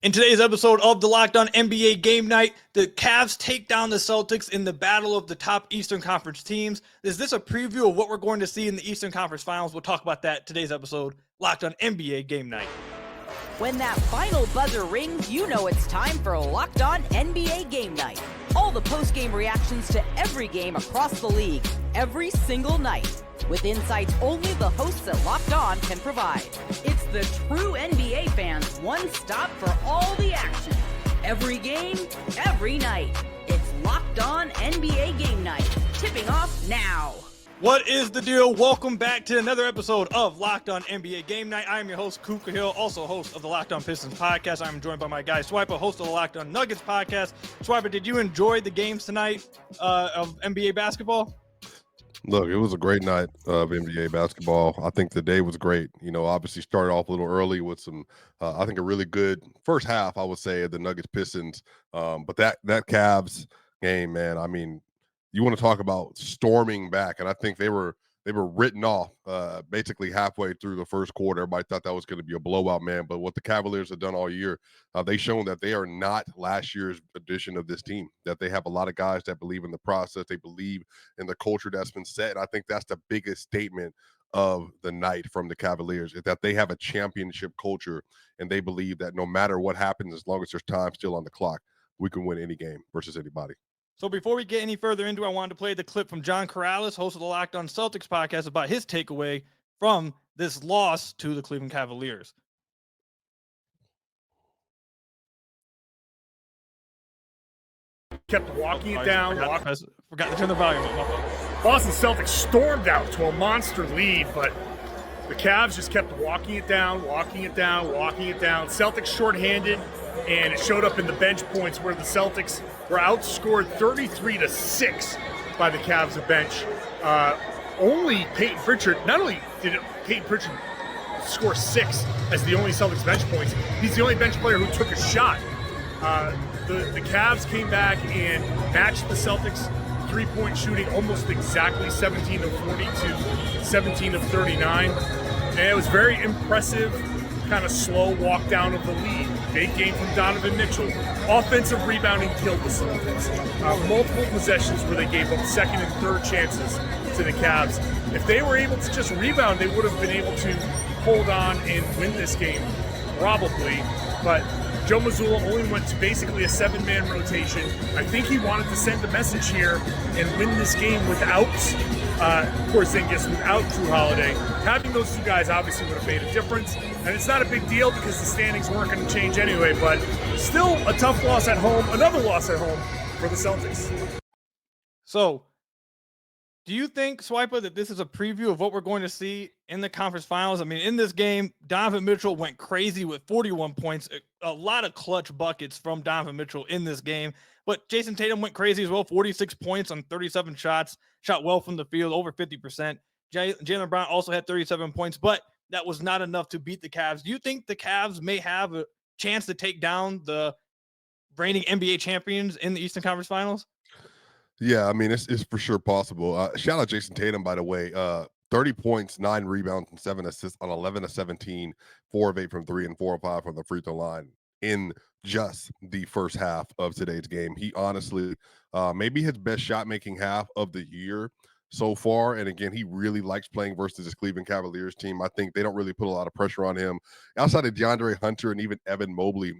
In today's episode of the Locked On NBA Game Night, the Cavs take down the Celtics in the battle of the top Eastern Conference teams. Is this a preview of what we're going to see in the Eastern Conference Finals? We'll talk about that today's episode, Locked On NBA Game Night. When that final buzzer rings, you know it's time for Locked On NBA Game Night. All the post-game reactions to every game across the league, every single night, with insights only the hosts at Locked On can provide. It's the true NBA fans' one stop for all the action. Every game, every night. It's Locked On NBA Game Night. Tipping off now. What is the deal? Welcome back to another episode of Locked On NBA Game Night. I am your host, Ku Khahil, also host of the Locked On Pistons podcast. I'm joined by my guy, Swipa, host of the Locked On Nuggets podcast. Swipa, did you enjoy the games tonight of NBA basketball? Look, it was a great night of NBA basketball. I think the day was great. You know, obviously started off a little early with some, I think, a really good first half, I would say, of the Nuggets Pistons. But that Cavs game, man, I mean, you want to talk about storming back, and I think they were written off basically halfway through the first quarter. Everybody thought that was going to be a blowout, man. But what the Cavaliers have done all year, they've shown that they are not last year's edition of this team, that they have a lot of guys that believe in the process. They believe in the culture that's been set. And I think that's the biggest statement of the night from the Cavaliers, is that they have a championship culture, and they believe that no matter what happens, as long as there's time still on the clock, we can win any game versus anybody. So before we get any further into it, I wanted to play the clip from John Corrales, host of the Locked On Celtics podcast, about his takeaway from this loss to the Cleveland Cavaliers. Kept walking it down. Forgot to turn the volume up. Boston Celtics stormed out to a monster lead, but the Cavs just kept walking it down. Celtics shorthanded, and it showed up in the bench points where the Celtics were outscored 33-6 by the Cavs bench. Only Peyton Pritchard, not only did Peyton Pritchard score 6 as the only Celtics bench points, he's the only bench player who took a shot. The Cavs came back and matched the Celtics three-point shooting almost exactly 17 of 40 to 17 of 39. And it was very impressive, kind of slow walk down of the lead. Big game from Donovan Mitchell. Offensive rebounding killed the Celtics. Multiple possessions where they gave up second and third chances to the Cavs. If they were able to just rebound, they would have been able to hold on and win this game, probably. But Joe Mazzulla only went to basically a 7-man rotation. I think he wanted to send a message here and win this game without Porzingis, without Ku Holiday. Having those two guys obviously would have made a difference. And it's not a big deal because the standings weren't going to change anyway, but still a tough loss at home, another loss at home for the Celtics. So, do you think, Swipa, that this is a preview of what we're going to see in the conference finals? I mean, in this game, Donovan Mitchell went crazy with 41 points, a lot of clutch buckets from Donovan Mitchell in this game. But Jason Tatum went crazy as well, 46 points on 37 shots, shot well from the field, over 50%. Jaylen Brown also had 37 points, but that was not enough to beat the Cavs. Do you think the Cavs may have a chance to take down the reigning NBA champions in the Eastern Conference Finals? Yeah, I mean, it's for sure possible. Shout out Jason Tatum, by the way. 30 points, 9 rebounds, and 7 assists on 11 of 17, 4 of 8 from 3, and 4 of 5 from the free throw line in just the first half of today's game. He honestly, maybe his best shot-making half of the year so far. And again, he really likes playing versus this Cleveland Cavaliers team. I think they don't really put a lot of pressure on him. Outside of DeAndre Hunter and even Evan Mobley,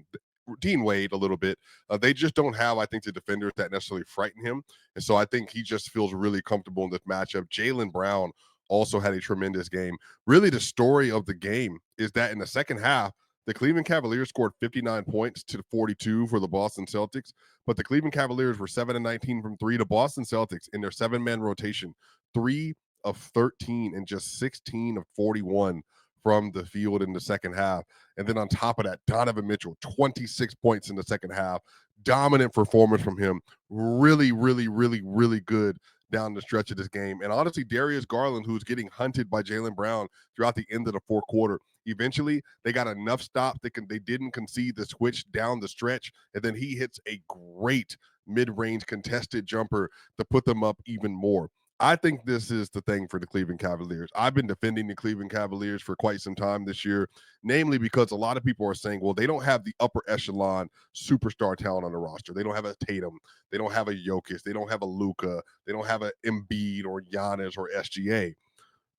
Dean Wade a little bit, they just don't have, I think, the defenders that necessarily frighten him. And so I think he just feels really comfortable in this matchup. Jaylen Brown also had a tremendous game. Really, the story of the game is that in the second half, the Cleveland Cavaliers scored 59 points to 42 for the Boston Celtics, but the Cleveland Cavaliers were 7 of 19 from 3. The Boston Celtics, in their 7-man rotation, 3 of 13 and just 16 of 41 from the field in the second half. And then on top of that, Donovan Mitchell, 26 points in the second half. Dominant performance from him. Really, really, really, really good down the stretch of this game. And honestly, Darius Garland, who's getting hunted by Jaylen Brown throughout the end of the fourth quarter, eventually they got enough stops. They didn't concede the switch down the stretch. And then he hits a great mid-range contested jumper to put them up even more. I think this is the thing for the Cleveland Cavaliers. I've been defending the Cleveland Cavaliers for quite some time this year, namely because a lot of people are saying, well, they don't have the upper echelon superstar talent on the roster. They don't have a Tatum. They don't have a Jokic. They don't have a Luka. They don't have an Embiid or Giannis or SGA.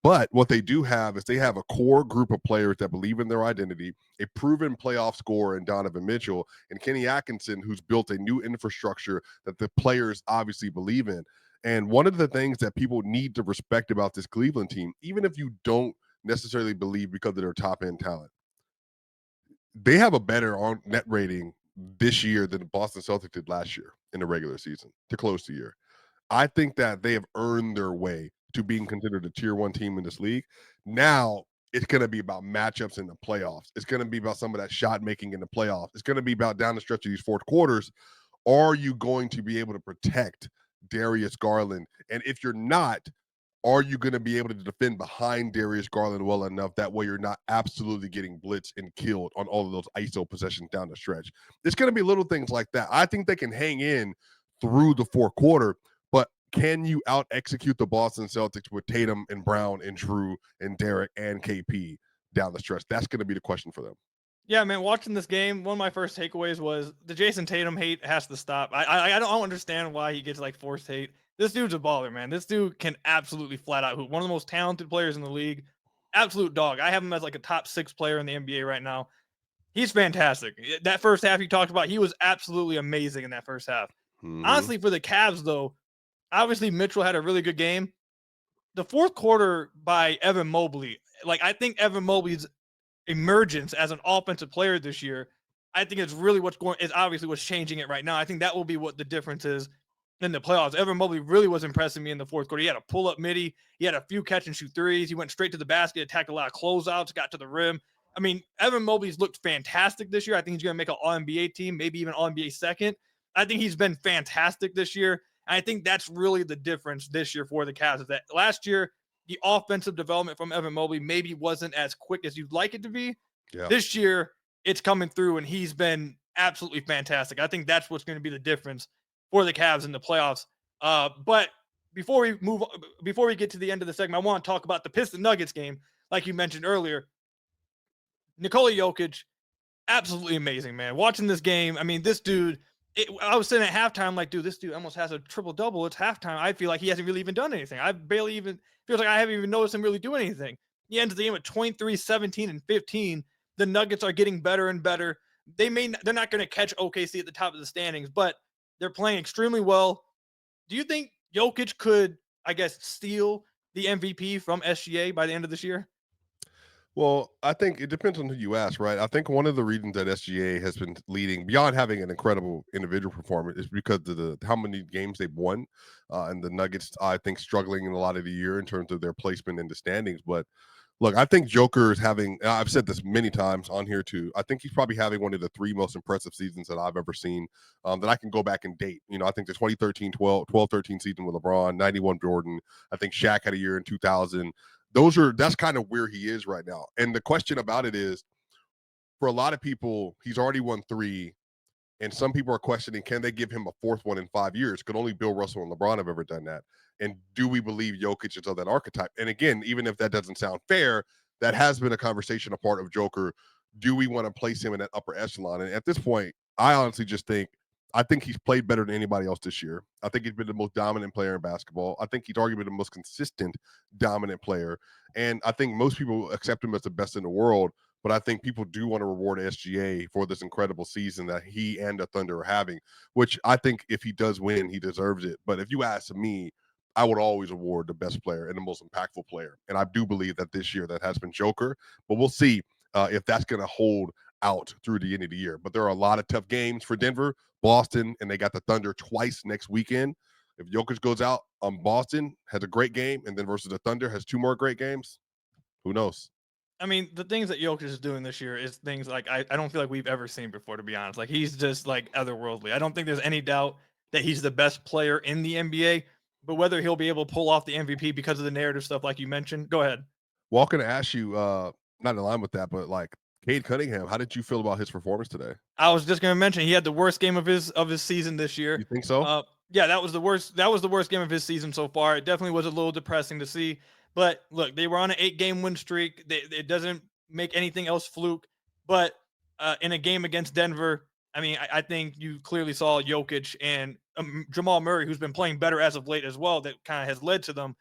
But what they do have is they have a core group of players that believe in their identity, a proven playoff scorer in Donovan Mitchell, and Kenny Atkinson, who's built a new infrastructure that the players obviously believe in. And one of the things that people need to respect about this Cleveland team, even if you don't necessarily believe because of their top end talent, they have a better on net rating this year than the Boston Celtics did last year in the regular season to close the year. I think that they have earned their way to being considered a tier one team in this league. Now it's going to be about matchups in the playoffs. It's going to be about some of that shot making in the playoffs. It's going to be about down the stretch of these fourth quarters. Are you going to be able to protect Darius Garland? And if you're not, are you going to be able to defend behind Darius Garland well enough that way you're not absolutely getting blitzed and killed on all of those ISO possessions down the stretch? It's going to be little things like that. I think they can hang in through the fourth quarter, but can you out execute the Boston Celtics with Tatum and Brown and Drew and Derek and KP down the stretch? That's going to be the question for them. Yeah, man, watching this game, one of my first takeaways was the Jason Tatum hate has to stop. I don't understand why he gets like forced hate. This dude's a baller, man. This dude can absolutely flat out hoop. One of the most talented players in the league. Absolute dog. I have him as like a top 6 player in the NBA right now. He's fantastic. That first half you talked about, he was absolutely amazing in that first half. Honestly, for the Cavs, though, obviously Mitchell had a really good game. The fourth quarter by Evan Mobley, like I think Evan Mobley's emergence as an offensive player this year, I think it's really is obviously what's changing it right now. I think that will be what the difference is in the playoffs. Evan Mobley really was impressing me in the fourth quarter. He had a pull-up midi. He had a few catch and shoot threes. He went straight to the basket, attacked a lot of closeouts, got to the rim. I mean, Evan Mobley's looked fantastic this year. I think he's going to make an All-NBA team, maybe even All-NBA second. I think he's been fantastic this year. And I think that's really the difference this year for the Cavs, is that last year, the offensive development from Evan Mobley maybe wasn't as quick as you'd like it to be. Yeah. This year, it's coming through, and he's been absolutely fantastic. I think that's what's going to be the difference for the Cavs in the playoffs. But before we get to the end of the segment, I want to talk about the Pistons Nuggets game, like you mentioned earlier. Nikola Jokic, absolutely amazing, man. Watching this game, I mean, this dude, I was sitting at halftime like, dude, this dude almost has a triple-double. It's halftime. I feel like he hasn't really even done anything. Feels like I haven't even noticed him really do anything. He ends the game at 23, 17, and 15. The Nuggets are getting better and better. They're not going to catch OKC at the top of the standings, but they're playing extremely well. Do you think Jokic could, I guess, steal the MVP from SGA by the end of this year? Well, I think it depends on who you ask, right? I think one of the reasons that SGA has been leading beyond having an incredible individual performance is because of how many games they've won, and the Nuggets, I think, struggling in a lot of the year in terms of their placement in the standings. But look, I think Joker is having, I've said this many times on here too, I think he's probably having one of the 3 most impressive seasons that I've ever seen, that I can go back and date. You know, I think the 2013 season with LeBron, 91 Jordan. I think Shaq had a year in 2000. That's kind of where he is right now. And the question about it is, for a lot of people, he's already won 3. And some people are questioning, can they give him a 4th one in 5 years? Could only Bill Russell and LeBron have ever done that. And do we believe Jokic is of that archetype? And again, even if that doesn't sound fair, that has been a conversation, a part of Joker. Do we want to place him in that upper echelon? And at this point, I honestly just think he's played better than anybody else this year. I think he's been the most dominant player in basketball. I think he's arguably the most consistent dominant player. And I think most people accept him as the best in the world. But I think people do want to reward SGA for this incredible season that he and the Thunder are having, which I think if he does win, he deserves it. But if you ask me, I would always award the best player and the most impactful player. And I do believe that this year that has been Joker. But we'll see if that's going to hold out through the end of the year. But there are a lot of tough games for Denver, Boston, and they got the Thunder twice next weekend. If Jokic goes out on Boston, has a great game, and then versus the Thunder has 2 more great games, who knows? I mean, the things that Jokic is doing this year is things like I don't feel like we've ever seen before, to be honest. Like, he's just like otherworldly. I don't think there's any doubt that he's the best player in the NBA, but whether he'll be able to pull off the MVP because of the narrative stuff like you mentioned, go ahead. Well, I'm going to ask you, not in line with that, but like Cade Cunningham, how did you feel about his performance today? I was just going to mention he had the worst game of his season this year. You think so? Yeah, that was the worst. That was the worst game of his season so far. It definitely was a little depressing to see. But look, they were on an 8-game win streak. It doesn't make anything else fluke. But in a game against Denver, I mean, I think you clearly saw Jokic and Jamal Murray, who's been playing better as of late as well. That kind of has led to them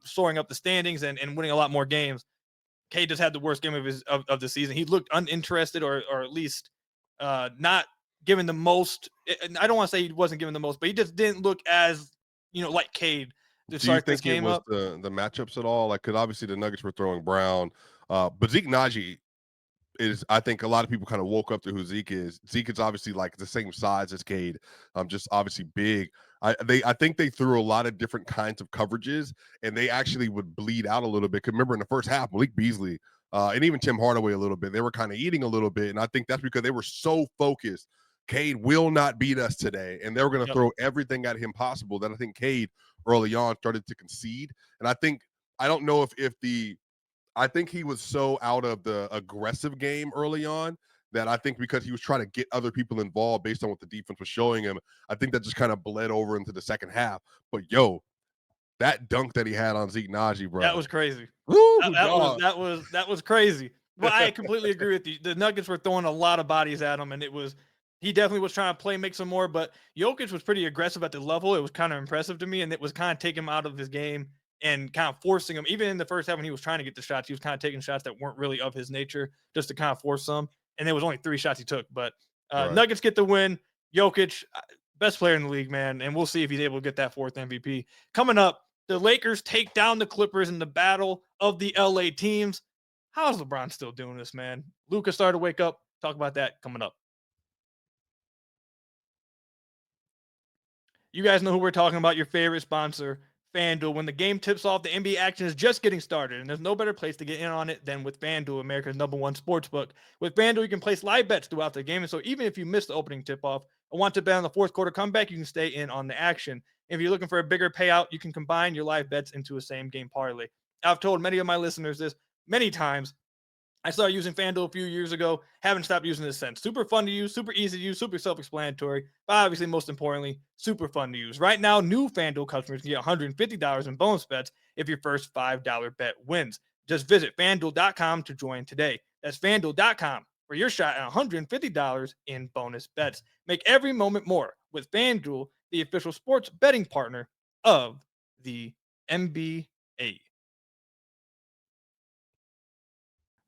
soaring up the standings and winning a lot more games. Cade just had the worst game of of the season. He looked uninterested, or at least not given the most. I don't want to say he wasn't given the most, but he just didn't look as like Cade to Do you start this think it game was up. the matchups at all? Like, because obviously the Nuggets were throwing Brown, but Zeke Naji is, I think a lot of people kind of woke up to who Zeke is. Zeke is obviously like the same size as Cade, just obviously big. I think they threw a lot of different kinds of coverages, and they actually would bleed out a little bit. 'Cause remember in the first half, Malik Beasley and even Tim Hardaway a little bit, they were kind of eating a little bit, and I think that's because they were so focused. Cade will not beat us today, and they were going to Yep. throw everything at him possible. That I think Cade early on started to concede, and I don't know if the I think he was so out of the aggressive game early on that I think because he was trying to get other people involved based on what the defense was showing him, I think that just kind of bled over into the second half. But yo, that dunk that he had on Zeke Naji, That bro. was crazy. Woo, That was dog. that was crazy. Well, I completely agree with you. The Nuggets were throwing a lot of bodies at him, and he definitely was trying to make some more. But Jokic was pretty aggressive at the level. It was kind of impressive to me, and it was kind of taking him out of his game and kind of forcing him. Even in the first half, when he was trying to get the shots, he was kind of taking shots that weren't really of his nature, just to kind of force some. And there was only 3 shots he took. But Right. Nuggets get the win. Jokic, best player in the league, man, and we'll see if he's able to get that 4th MVP coming up. The Lakers take down the Clippers in the battle of the LA teams. How is LeBron still doing this, man? Luka started to wake up. Talk about that coming up. You guys know who we're talking about, your favorite sponsor, FanDuel. When the game tips off, the NBA action is just getting started, and there's no better place to get in on it than with FanDuel, America's #1 sportsbook. With FanDuel, you can place live bets throughout the game, and so even if you miss the opening tip-off or want to bet on the fourth quarter comeback, you can stay in on the action. If you're looking for a bigger payout, you can combine your live bets into a same-game parlay. I've told many of my listeners this many times. I started using FanDuel a few years ago. Haven't stopped using this since. Super fun to use, super easy to use, super self-explanatory. But obviously, most importantly, super fun to use. Right now, new FanDuel customers can get $150 in bonus bets if your first $5 bet wins. Just visit FanDuel.com to join today. That's FanDuel.com for your shot at $150 in bonus bets. Make every moment more with FanDuel, the official sports betting partner of the NBA.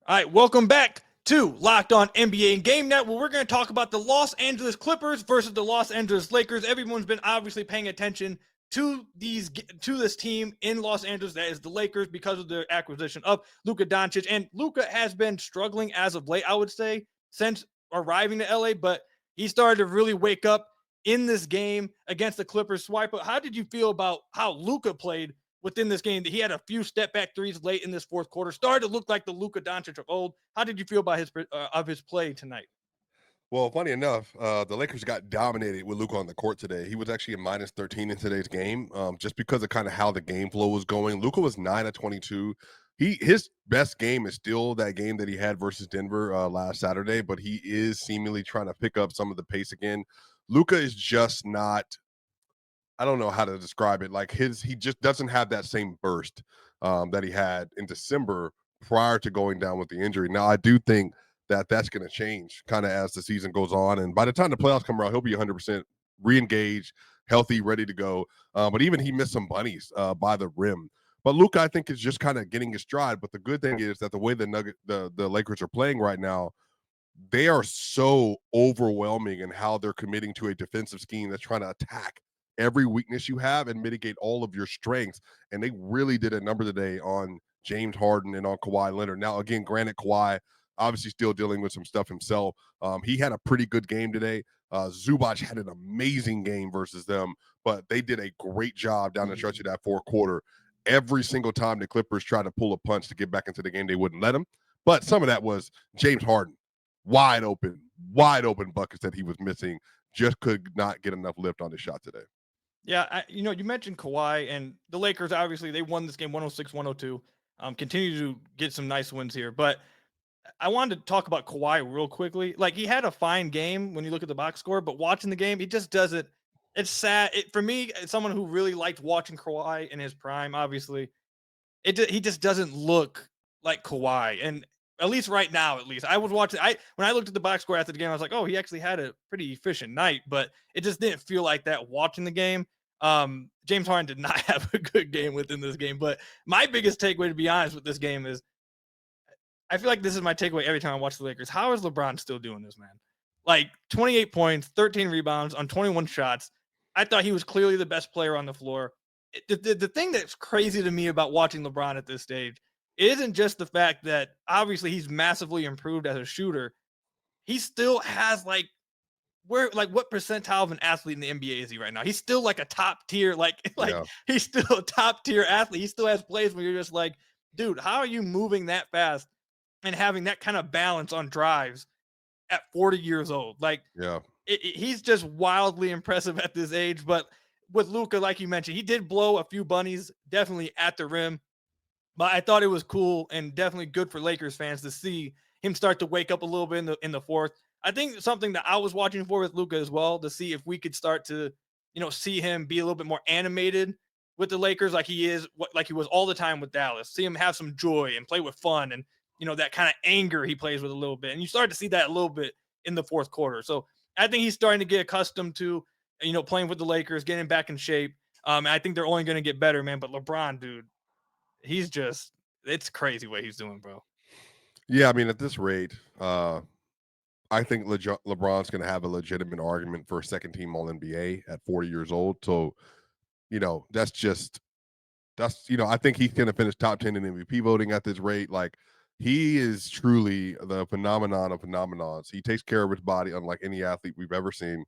All right, welcome back to Locked On NBA and Game Net, where we're going to talk about the Los Angeles Clippers versus the Los Angeles Lakers. Everyone's been obviously paying attention to this team in Los Angeles, that is the Lakers, because of their acquisition of Luka Doncic. And Luka has been struggling as of late, I would say, since arriving to LA, but he started to really wake up in this game against the Clippers. Swipa, how did you feel about how Luka played within this game? That he had a few step back threes late in this fourth quarter, started to look like the Luka Doncic of old. How did you feel about his play tonight? Well, funny enough, the Lakers got dominated with Luka on the court today. He was actually a minus 13 in today's game, just because of kind of how the game flow was going. Luka was 9 of 22. His best game is still that game that he had versus Denver last Saturday, but he is seemingly trying to pick up some of the pace again. Luka is just not, I don't know how to describe it. Like he just doesn't have that same burst that he had in December prior to going down with the injury. Now, I do think that that's going to change kind of as the season goes on. And by the time the playoffs come around, he'll be 100% re-engaged, healthy, ready to go. But even he missed some bunnies by the rim. But Luka, I think, is just kind of getting his stride. But the good thing is that the way the Lakers are playing right now, they are so overwhelming in how they're committing to a defensive scheme that's trying to attack every weakness you have and mitigate all of your strengths. And they really did a number today on James Harden and on Kawhi Leonard. Now, again, granted, Kawhi obviously still dealing with some stuff himself. He had a pretty good game today. Zubac had an amazing game versus them, but they did a great job down the stretch of that fourth quarter. Every single time the Clippers tried to pull a punch to get back into the game, they wouldn't let them. But some of that was James Harden. Wide open buckets that he was missing. Just could not get enough lift on his shot today. Yeah, you mentioned Kawhi, and the Lakers, obviously, they won this game 106-102. Continue to get some nice wins here. But I wanted to talk about Kawhi real quickly. Like, he had a fine game when you look at the box score, but watching the game, he just doesn't It's sad. For me, as someone who really liked watching Kawhi in his prime, obviously, he just doesn't look like Kawhi, and at least right now, at least I was watching. When I looked at the box score after the game, I was like, oh, he actually had a pretty efficient night, but it just didn't feel like that watching the game. James Harden did not have a good game within this game, but my biggest takeaway, to be honest, with this game is I feel like this is my takeaway every time I watch the Lakers. How is LeBron still doing this, man? Like 28 points, 13 rebounds on 21 shots. I thought he was clearly the best player on the floor. The thing that's crazy to me about watching LeBron at this stage isn't just the fact that obviously he's massively improved as a shooter. He still has what percentile of an athlete in the NBA is he right now? He's still like a top tier, Yeah. he's still a top tier athlete. He still has plays where you're just like, dude, how are you moving that fast and having that kind of balance on drives at 40 years old? Like, Yeah. he's just wildly impressive at this age. But with Luka, like you mentioned, he did blow a few bunnies definitely at the rim. But I thought it was cool and definitely good for Lakers fans to see him start to wake up a little bit in the fourth. I think something that I was watching for with Luka as well, to see if we could start to, see him be a little bit more animated with the Lakers, like he was all the time with Dallas. See him have some joy and play with fun, and that kind of anger he plays with a little bit. And you start to see that a little bit in the fourth quarter. So I think he's starting to get accustomed to, playing with the Lakers, getting back in shape. I think they're only going to get better, man. But LeBron, dude, it's crazy what he's doing, bro. Yeah, I mean, at this rate, I think LeBron's going to have a legitimate argument for a second team All NBA at 40 years old. So, I think he's going to finish top 10 in MVP voting at this rate. Like, he is truly the phenomenon of phenomenons. He takes care of his body unlike any athlete we've ever seen.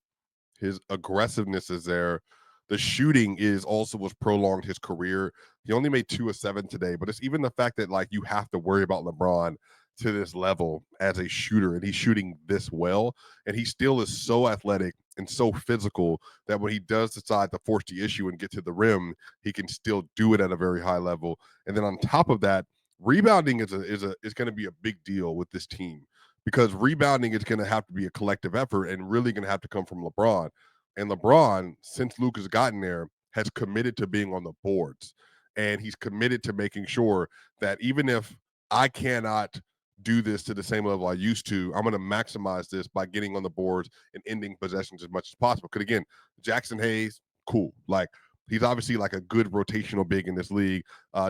His aggressiveness is there. The shooting is also what's prolonged his career. He only made 2 of 7 today, but it's even the fact that like you have to worry about LeBron to this level as a shooter, and he's shooting this well, and he still is so athletic and so physical that when he does decide to force the issue and get to the rim, he can still do it at a very high level. And then on top of that, rebounding is going to be a big deal with this team, because rebounding is going to have to be a collective effort and really going to have to come from LeBron. And LeBron, since Luke has gotten there, has committed to being on the boards. And he's committed to making sure that even if I cannot do this to the same level I used to, I'm going to maximize this by getting on the boards and ending possessions as much as possible. Because again, Jackson Hayes, cool. Like, he's obviously like a good rotational big in this league.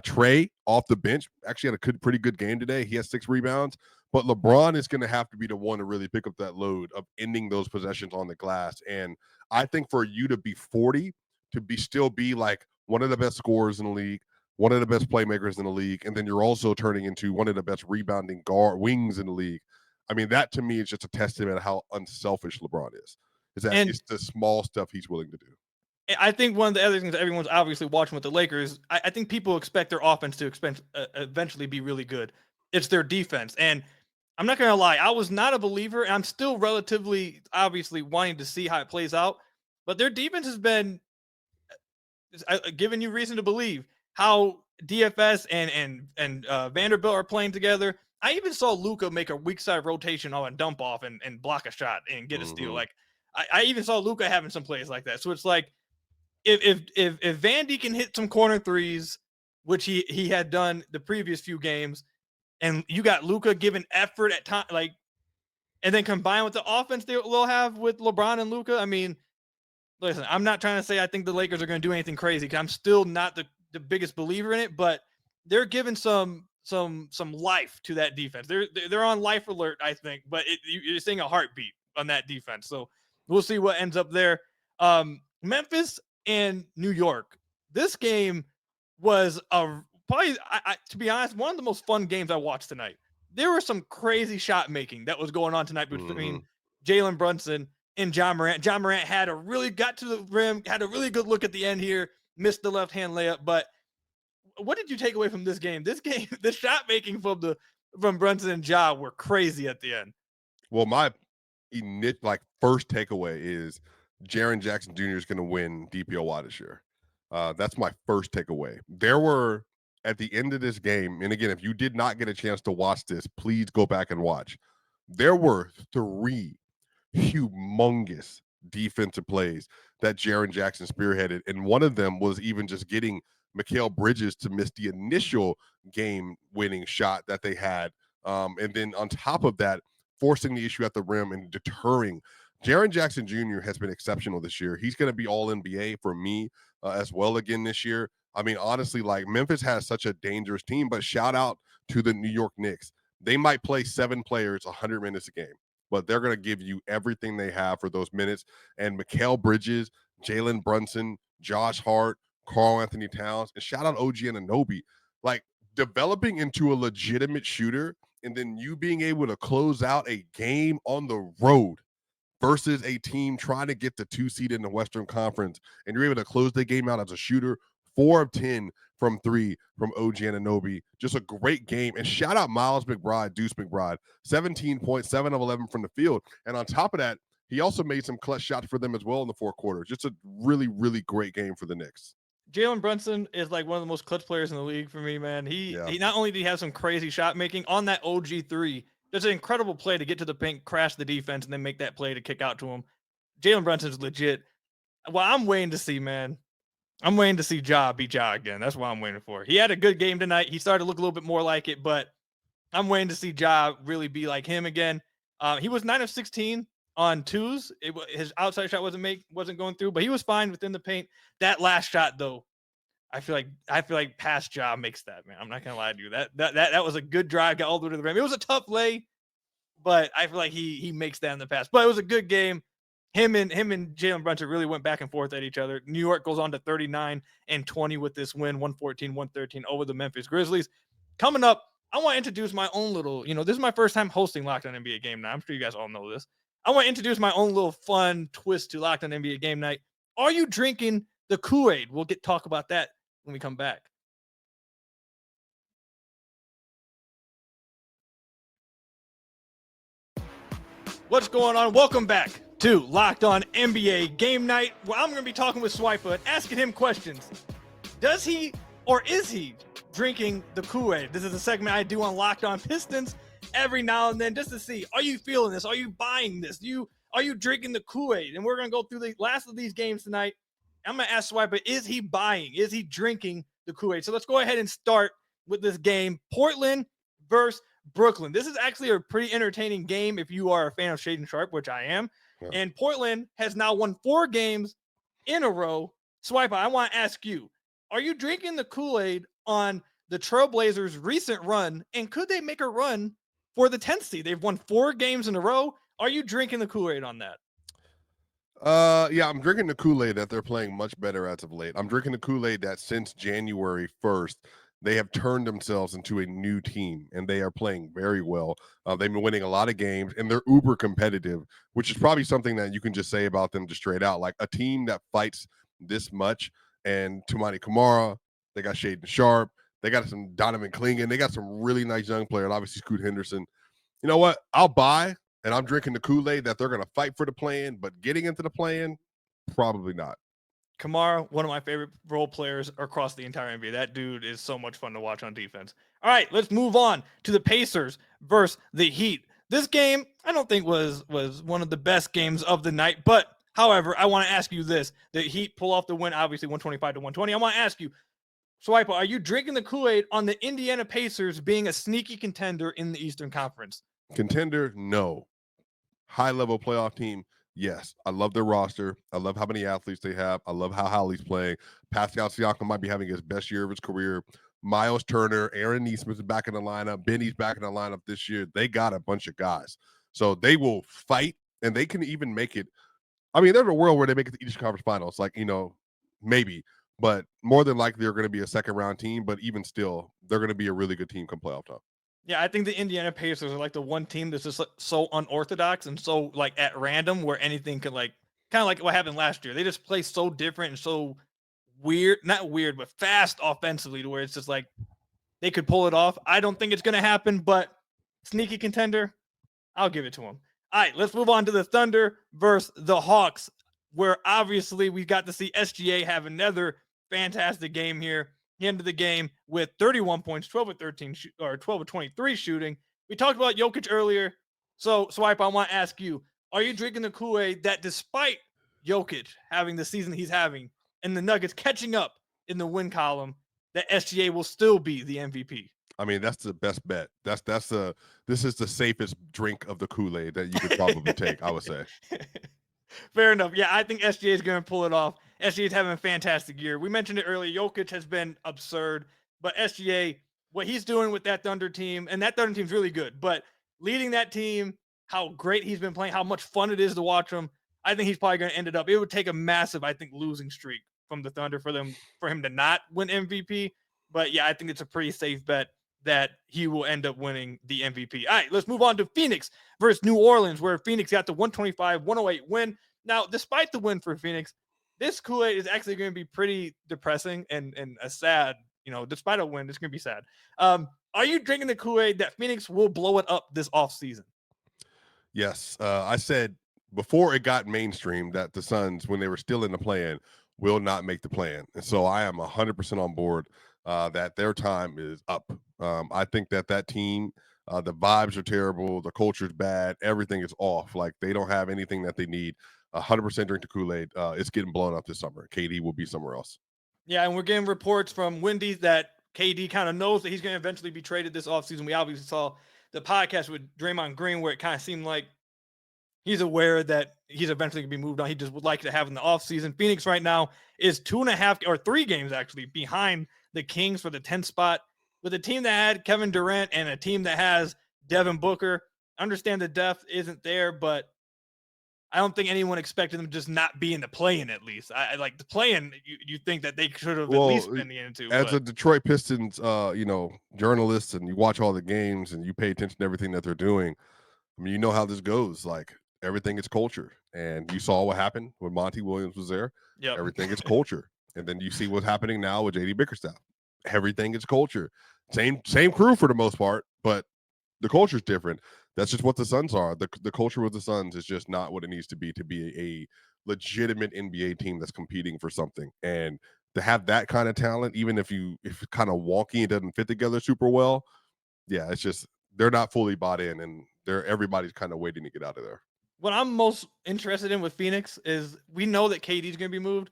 Trey off the bench actually had a pretty good game today. He has 6 rebounds. But LeBron is going to have to be the one to really pick up that load of ending those possessions on the glass. And I think for you to be 40, to still be like one of the best scorers in the league, one of the best playmakers in the league, and then you're also turning into one of the best rebounding wings in the league. I mean, that to me is just a testament of how unselfish LeBron is. It's the small stuff he's willing to do. I think one of the other things that everyone's obviously watching with the Lakers, I think people expect their offense to eventually be really good. It's their defense. And I'm not going to lie, I was not a believer, and I'm still relatively obviously wanting to see how it plays out. But their defense has been giving you reason to believe how DFS and Vanderbilt are playing together. I even saw Luka make a weak side rotation on a dump off and block a shot and get a steal. Like, I even saw Luka having some plays like that. So it's like, if Vandy can hit some corner threes, which he had done the previous few games, and you got Luka giving effort at time, like, and then combined with the offense they'll have with LeBron and Luka. I mean, listen, I'm not trying to say I think the Lakers are going to do anything crazy, because I'm still not the biggest believer in it, but they're giving some life to that defense. They're on life alert, I think, but you're seeing a heartbeat on that defense. So we'll see what ends up there. Memphis and New York. This game was probably, to be honest, one of the most fun games I watched tonight. There was some crazy shot making that was going on tonight between Jalen Brunson and John Morant. John Morant got to the rim, had a really good look at the end here, missed the left-hand layup. But what did you take away from this game? This game, the shot making from Brunson and Ja were crazy at the end. Well, my first takeaway is Jaren Jackson Jr. is going to win DPOY this year. That's my first takeaway. There were, at the end of this game, and again, if you did not get a chance to watch this, please go back and watch. There were 3 humongous defensive plays that Jaren Jackson spearheaded. And one of them was even just getting Mikal Bridges to miss the initial game-winning shot that they had. And then on top of that, forcing the issue at the rim and deterring. Jaren Jackson Jr. has been exceptional this year. He's going to be all NBA for me as well again this year. I mean, honestly, like Memphis has such a dangerous team, but shout out to the New York Knicks. They might play 7 players 100 minutes a game, but they're going to give you everything they have for those minutes. And Mikal Bridges, Jalen Brunson, Josh Hart, Karl Anthony Towns, and shout out OG Anunoby, like developing into a legitimate shooter, and then you being able to close out a game on the road versus a team trying to get the 2 seed in the Western Conference, and you're able to close the game out as a shooter. 4 of 10 from 3 from OG Anunoby. Just a great game. And shout out Miles McBride, Deuce McBride, 17 points, 7 of 11 from the field. And on top of that, he also made some clutch shots for them as well in the fourth quarter. Just a really, really great game for the Knicks. Jalen Brunson is like one of the most clutch players in the league for me, man. He not only did he have some crazy shot making on that OG 3, there's an incredible play to get to the paint, crash the defense, and then make that play to kick out to him. Jalen Brunson's legit. Well, I'm waiting to see, man. I'm waiting to see Ja beat Ja again. That's what I'm waiting for. He had a good game tonight. He started to look a little bit more like it, but I'm waiting to see Ja really be like him again. He was 9 of 16 on twos. His outside shot wasn't going through, but he was fine within the paint. That last shot, though, I feel like past Ja makes that, man. I'm not gonna lie to you. That was a good drive, got all the way to the rim. It was a tough lay, but I feel like he makes that in the past. But it was a good game. Him and Jalen Brunson really went back and forth at each other. New York goes on to 39-20 with this win, 114-113 over the Memphis Grizzlies. Coming up, I want to introduce my own little, this is my first time hosting Locked On NBA Game Night. I'm sure you guys all know this. I want to introduce my own little fun twist to Locked On NBA Game Night. Are you drinking the Kool-Aid? We'll talk about that when we come back. What's going on? Welcome back to Locked On NBA Game Night, where I'm going to be talking with Swipa and asking him questions. Does he or is he drinking the Kool-Aid? This is a segment I do on Locked On Pistons every now and then just to see, are you feeling this? Are you buying this? Are you drinking the Kool-Aid? And we're going to go through the last of these games tonight. I'm going to ask Swipa, is he buying? Is he drinking the Kool-Aid? So let's go ahead and start with this game. Portland versus Brooklyn. This is actually a pretty entertaining game if you are a fan of Shaden Sharp, which I am. Yeah. And Portland has now won 4 games in a row. Swipa, I want to ask you, are you drinking the Kool-Aid on the Trailblazers' recent run, and could they make a run for the 10th seed? They've won 4 games in a row. Are you drinking the Kool-Aid on that? Yeah, I'm drinking the Kool-Aid that they're playing much better as of late. I'm drinking the Kool-Aid that since January 1st, they have turned themselves into a new team, and they are playing very well. They've been winning a lot of games, and they're uber competitive, which is probably something that you can just say about them just straight out. Like a team that fights this much, and Toumani Camara, they got Shaden Sharp, they got some Donovan Mitchell, they got some really nice young players, obviously Scoot Henderson. You know what? I'll buy, and I'm drinking the Kool-Aid that they're going to fight for the play-in, but getting into the play-in, probably not. Kamara, one of my favorite role players across the entire NBA. That dude is so much fun to watch on defense. All right, let's move on to the Pacers versus the Heat. This game, I don't think was one of the best games of the night, but however, I want to ask you this. The Heat pull off the win, obviously 125-120. I want to ask you, Swipa, are you drinking the Kool-Aid on the Indiana Pacers being a sneaky contender in the Eastern Conference? Contender, no. High-level playoff team, yes. I love their roster. I love how many athletes they have. I love how Howley's playing. Pascal Siakam might be having his best year of his career. Miles Turner, Aaron Nesmith is back in the lineup. Benny's back in the lineup this year. They got a bunch of guys. So they will fight, and they can even make it. I mean, there's a world where they make it to the Eastern Conference Finals. Like, maybe. But more than likely, they're going to be a second-round team. But even still, they're going to be a really good team come playoff time. Yeah, I think the Indiana Pacers are like the one team that's just so unorthodox and so like at random where anything could kind of like what happened last year. They just play so different and so weird, not weird, but fast offensively to where it's just like they could pull it off. I don't think it's going to happen, but sneaky contender, I'll give it to them. All right, let's move on to the Thunder versus the Hawks, where obviously we got to see SGA have another fantastic game here. He ended the game with 31 points, 12 of 13 or 12 of 23 shooting. We talked about Jokic earlier. So, Swipe, I want to ask you, are you drinking the Kool-Aid that despite Jokic having the season he's having and the Nuggets catching up in the win column, that SGA will still be the MVP. I mean, that's the best bet. This is the safest drink of the Kool-Aid that you could probably take, I would say. Fair enough. Yeah, I think SGA is going to pull it off. SGA is having a fantastic year. We mentioned it earlier. Jokic has been absurd, but SGA, what he's doing with that Thunder team, and that Thunder team's really good, but leading that team, how great he's been playing, how much fun it is to watch him, I think he's probably going to end it up. It would take a massive, I think, losing streak from the Thunder for him to not win MVP. But yeah, I think it's a pretty safe bet that he will end up winning the MVP. All right, let's move on to Phoenix versus New Orleans, where Phoenix got the 125-108 win. Now, despite the win for Phoenix, this Kool-Aid is actually going to be pretty depressing and a sad, despite a win, it's going to be sad. Are you drinking the Kool-Aid that Phoenix will blow it up this offseason? Yes. I said before it got mainstream that the Suns, when they were still in the play-in, will not make the play-in. And so I am 100% on board that their time is up. I think that team, the vibes are terrible. The culture's bad. Everything is off. Like, they don't have anything that they need. 100% drink the Kool-Aid. It's getting blown up this summer. KD will be somewhere else. Yeah, and we're getting reports from Wendy's that KD kind of knows that he's going to eventually be traded this offseason. We obviously saw the podcast with Draymond Green where it kind of seemed like he's aware that he's eventually going to be moved on. He just would like to have in the offseason. Phoenix right now is 2.5 or 3 games actually behind the Kings for the 10th spot, with a team that had Kevin Durant and a team that has Devin Booker. Understand the depth isn't there, but I don't think anyone expected them to just not be in the play-in at least. I like the play-in. You think that they should have at least been into. As a Detroit Pistons, journalist, and you watch all the games and you pay attention to everything that they're doing. I mean, you know how this goes. Like, everything is culture, and you saw what happened when Monty Williams was there. Yep. Everything is culture, and then you see what's happening now with JD Bickerstaff. Everything is culture. Same crew for the most part, but the culture is different. That's just what the Suns are. The culture with the Suns is just not what it needs to be a legitimate NBA team that's competing for something. And to have that kind of talent, even if it's kind of wonky, it doesn't fit together super well. Yeah, it's just they're not fully bought in, and everybody's kind of waiting to get out of there. What I'm most interested in with Phoenix is we know that KD's going to be moved.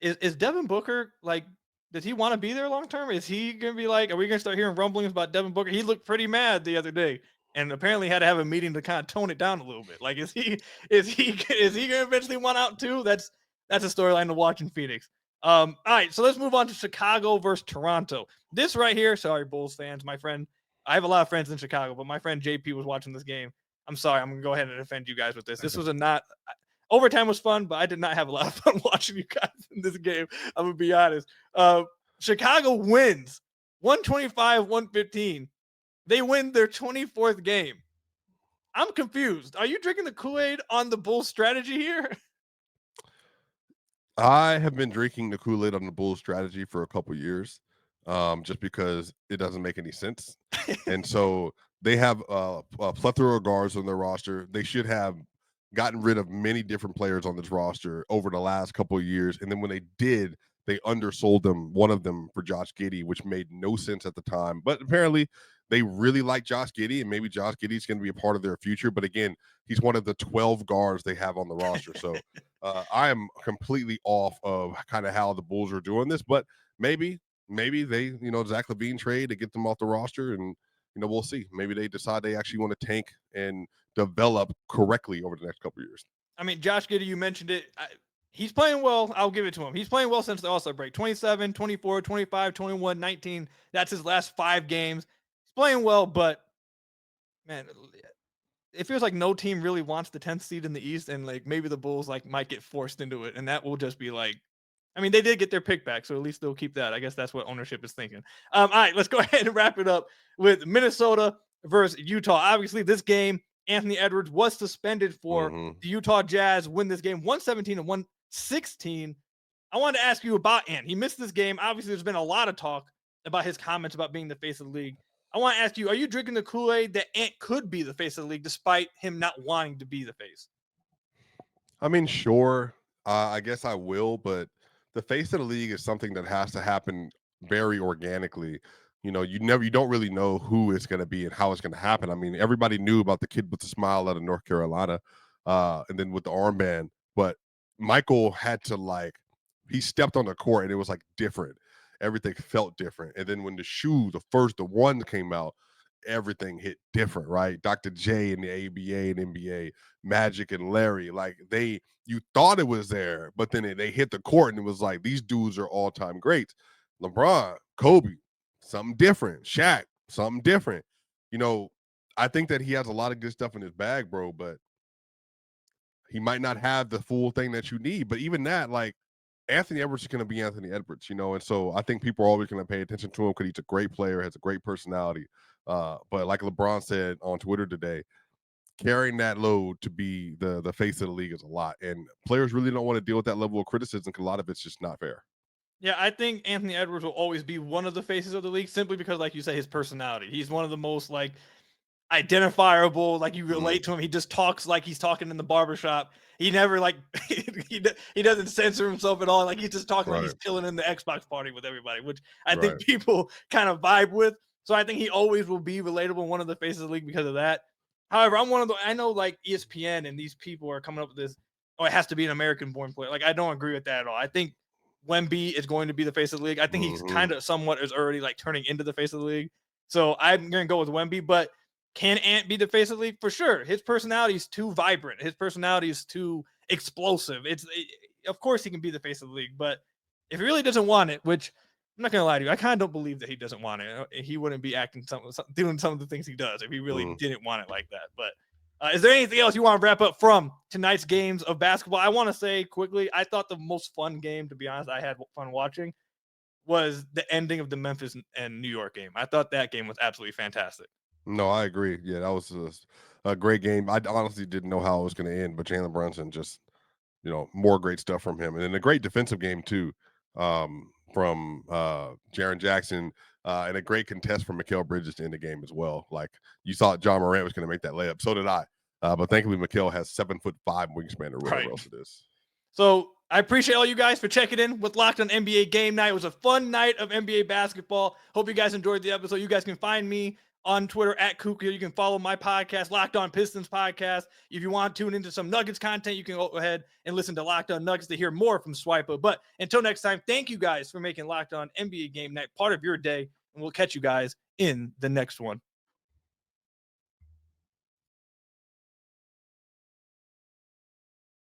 Is Devin Booker, like, does he want to be there long term? Is he going to be like, are we going to start hearing rumblings about Devin Booker? He looked pretty mad the other day, and apparently had to have a meeting to kind of tone it down a little bit. Like, is he going to eventually want out too? That's a storyline to watch in Phoenix. All right, so let's move on to Chicago versus Toronto. This right here, sorry, Bulls fans, my friend. I have a lot of friends in Chicago, but my friend JP was watching this game. I'm sorry, I'm going to go ahead and offend you guys with this. This was overtime was fun, but I did not have a lot of fun watching you guys in this game. I'm going to be honest. Chicago wins 125-115. They win their 24th game. I'm confused. Are you drinking the Kool-Aid on the Bulls strategy here? I have been drinking the Kool-Aid on the Bulls strategy for a couple years, just because it doesn't make any sense. And so they have a plethora of guards on their roster. They should have gotten rid of many different players on this roster over the last couple of years. And then when they did, they undersold one of them for Josh Giddey, which made no sense at the time. But apparently they really like Josh Giddey, and maybe Josh Giddey's going to be a part of their future. But again, he's one of the 12 guards they have on the roster. So I am completely off of kind of how the Bulls are doing this. But maybe they, Zach LaVine trade to get them off the roster, and we'll see. Maybe they decide they actually want to tank and develop correctly over the next couple of years. I mean, Josh Giddey, you mentioned it. He's playing well. I'll give it to him. He's playing well since the All-Star break. 27, 24, 25, 21, 19. That's his last 5 games. He's playing well, but, man, it feels like no team really wants the 10th seed in the East, and, like, maybe the Bulls, like, might get forced into it, and that will just be, like, I mean, they did get their pick back, so at least they'll keep that. I guess that's what ownership is thinking. All right, let's go ahead and wrap it up with Minnesota versus Utah. Obviously, this game, Anthony Edwards was suspended for the Utah Jazz win this game, 117 and 116. I wanted to ask you about Ant. He missed this game. Obviously, there's been a lot of talk about his comments about being the face of the league. I want to ask you, are you drinking the Kool-Aid that Ant could be the face of the league despite him not wanting to be the face? I mean, sure. I guess I will, but the face of the league is something that has to happen very organically. You don't really know who it's going to be and how it's going to happen. I mean, everybody knew about the kid with the smile out of North Carolina, and then with the armband, but Michael had to he stepped on the court and it was different. Everything felt different. And then when the one came out, everything hit different, right? Dr. J and the ABA and NBA, Magic and Larry, you thought it was there, but then they hit the court and it was these dudes are all-time greats. LeBron, Kobe, something different. Shaq, something different. I think that he has a lot of good stuff in his bag, bro, but he might not have the full thing that you need. But even that, Anthony Edwards is going to be Anthony Edwards, and so I think people are always going to pay attention to him because he's a great player, has a great personality. But like LeBron said on Twitter today, carrying that load to be the face of the league is a lot. And players really don't want to deal with that level of criticism because a lot of it's just not fair. Yeah, I think Anthony Edwards will always be one of the faces of the league simply because, like you say, his personality. He's one of the most identifiable, you relate to him. He just talks like he's talking in the barbershop. He never he doesn't censor himself at all. He's just talking like he's chilling in the Xbox party with everybody, which I think people kind of vibe with. So I think he always will be relatable, one of the faces of the league because of that. However, I know ESPN and these people are coming up with this, it has to be an American born player. I don't agree with that at all. I think Wemby is going to be the face of the league. I think he's kind of somewhat is already turning into the face of the league. So I'm going to go with Wemby, but can Ant be the face of the league? For sure. His personality is too vibrant. His personality is too explosive. Of course he can be the face of the league, but if he really doesn't want it, which I'm not going to lie to you, I kind of don't believe that he doesn't want it. He wouldn't be doing some of the things he does if he really didn't want it like that. But is there anything else you want to wrap up from tonight's games of basketball? I want to say quickly, I thought the most fun game, to be honest, I had fun watching, was the ending of the Memphis and New York game. I thought that game was absolutely fantastic. No, I agree. Yeah, that was a great game. I honestly didn't know how it was going to end, but Jalen Brunson just, more great stuff from him. And then a great defensive game too, from Jaren Jackson, and a great contest from Mikal Bridges to end the game as well. You thought John Morant was going to make that layup. So did I. But thankfully Mikal has 7'5" wingspan or whatever else it is. So I appreciate all you guys for checking in with Locked On NBA Game Night. It was a fun night of NBA basketball. Hope you guys enjoyed the episode. You guys can find me on Twitter at Ku Khahil. You can follow my podcast, Locked On Pistons podcast. If you want to tune into some Nuggets content, you can go ahead and listen to Locked On Nuggets to hear more from Swipa. But until next time, thank you guys for making Locked On NBA Game Night part of your day, and we'll catch you guys in the next one.